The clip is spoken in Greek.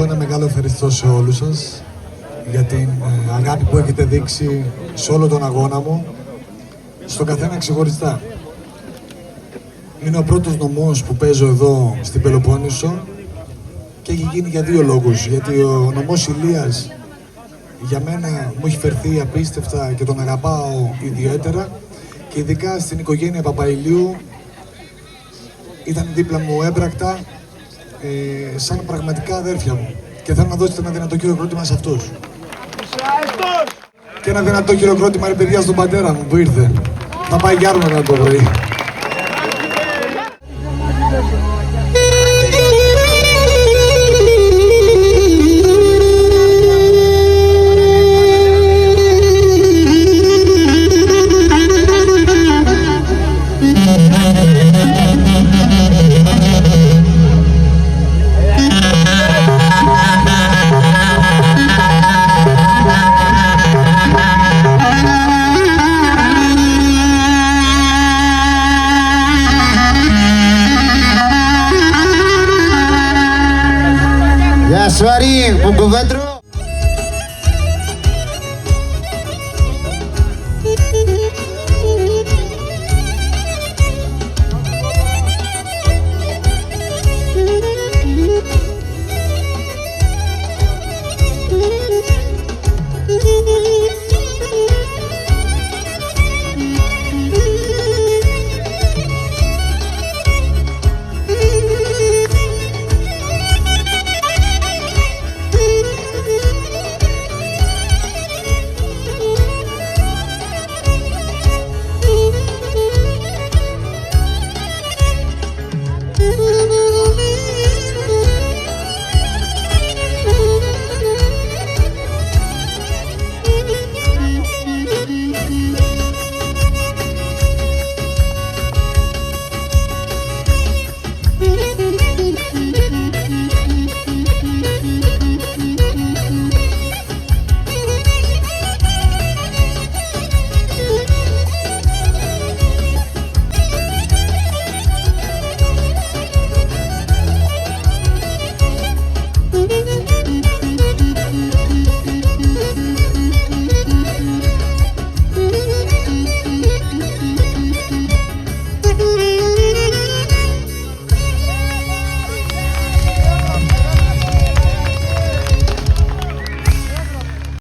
Ένα μεγάλο ευχαριστώ σε όλους σας για την αγάπη που έχετε δείξει σε όλο τον αγώνα μου, στον καθένα ξεχωριστά. Είναι ο πρώτος νομός που παίζω εδώ στην Πελοπόννησο και έχει γίνει για δύο λόγους. Γιατί ο νομός Ηλίας για μένα μου έχει φερθεί απίστευτα και τον αγαπάω ιδιαίτερα, και ειδικά στην οικογένεια Παπαϊλίου ήταν δίπλα μου έμπρακτα, σαν πραγματικά αδέρφια μου, και θέλω να δώσετε ένα δυνατό χειροκρότημα σε αυτούς. Και ένα δυνατό χειροκρότημα, ρε παιδιά, στον πατέρα μου που ήρθε. Θα πάει Γιάρμανα το πρωί. Γεια σου Άρη, Μπουκοβέτρο.